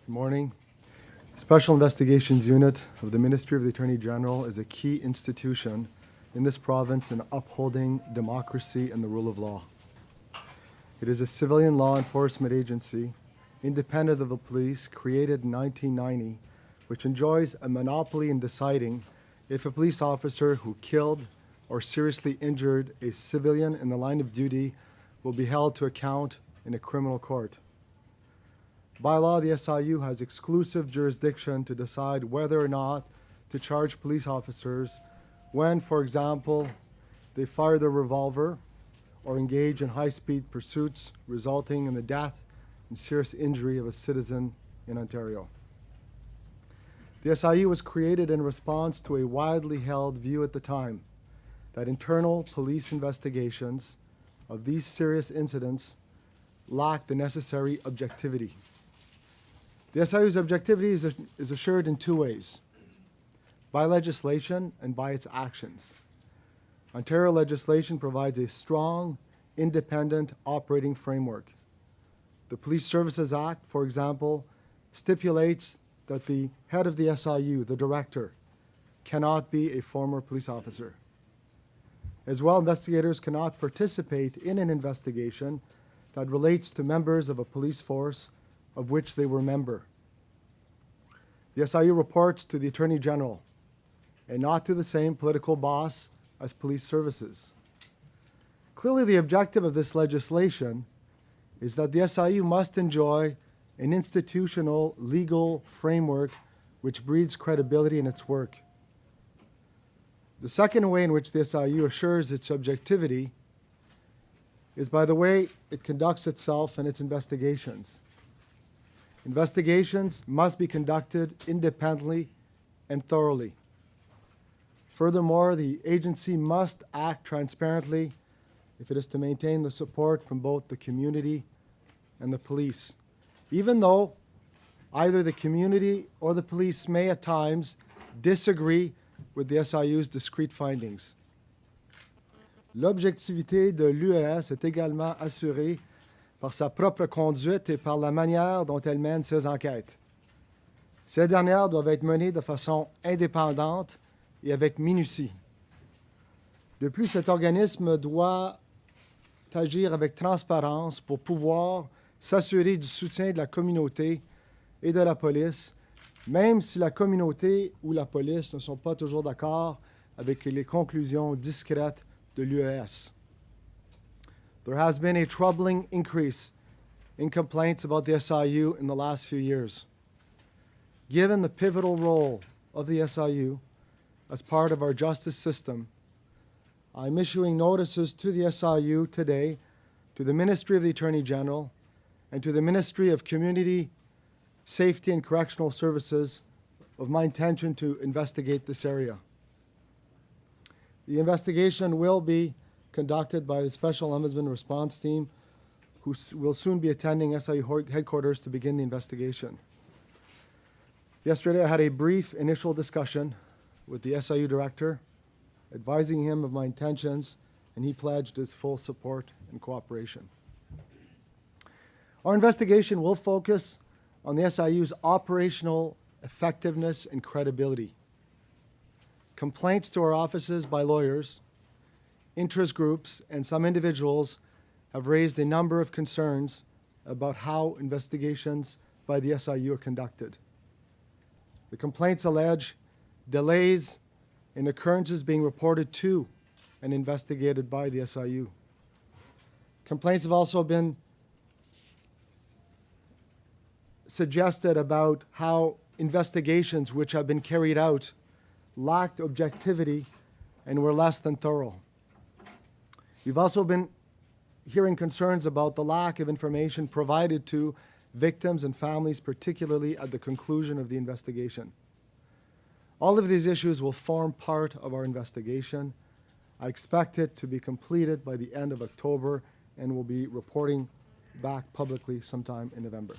Good morning. Special Investigations Unit of the Ministry of the Attorney General is a key institution in this province in upholding democracy and the rule of law. It is a civilian law enforcement agency, independent of the police, created in 1990, which enjoys a monopoly in deciding if a police officer who killed or seriously injured a civilian in the line of duty will be held to account in a criminal court. By law, the SIU has exclusive jurisdiction to decide whether or not to charge police officers when, for example, they fire their revolver or engage in high-speed pursuits resulting in the death and serious injury of a citizen in Ontario. The SIU was created in response to a widely held view at the time that internal police investigations of these serious incidents lack the necessary objectivity. The SIU's objectivity is assured in two ways: by legislation and by its actions. Ontario legislation provides a strong, independent operating framework. The Police Services Act, for example, stipulates that the head of the SIU, the director, cannot be a former police officer. As well, investigators cannot participate in an investigation that relates to members of a police force of which they were a member. The SIU reports to the Attorney General and not to the same political boss as police services. Clearly, the objective of this legislation is that the SIU must enjoy an institutional legal framework which breeds credibility in its work. The second way in which the SIU assures its objectivity is by the way it conducts itself and its investigations. Investigations must be conducted independently and thoroughly. Furthermore, the agency must act transparently if it is to maintain the support from both the community and the police, even though either the community or the police may at times disagree with the SIU's discrete findings. L'objectivité de l'UES est également assurée par sa propre conduite et par la manière dont elle mène ses enquêtes. Ces dernières doivent être menées de façon indépendante et avec minutie. De plus, cet organisme doit agir avec transparence pour pouvoir s'assurer du soutien de la communauté et de la police, même si la communauté ou la police ne sont pas toujours d'accord avec les conclusions discrètes de l'UES. There has been a troubling increase in complaints about the SIU in the last few years. Given the pivotal role of the SIU as part of our justice system, I'm issuing notices to the SIU today, to the Ministry of the Attorney General, and to the Ministry of Community Safety and Correctional Services of my intention to investigate this area. The investigation will be conducted by the Special Ombudsman Response Team, who will soon be attending SIU headquarters to begin the investigation. Yesterday, I had a brief initial discussion with the SIU director, advising him of my intentions, and he pledged his full support and cooperation. Our investigation will focus on the SIU's operational effectiveness and credibility. Complaints to our offices by lawyers, interest groups, and some individuals have raised a number of concerns about how investigations by the SIU are conducted. The complaints allege delays in occurrences being reported to and investigated by the SIU. Complaints have also been suggested about how investigations which have been carried out lacked objectivity and were less than thorough. We've also been hearing concerns about the lack of information provided to victims and families, particularly at the conclusion of the investigation. All of these issues will form part of our investigation. I expect it to be completed by the end of October and will be reporting back publicly sometime in November.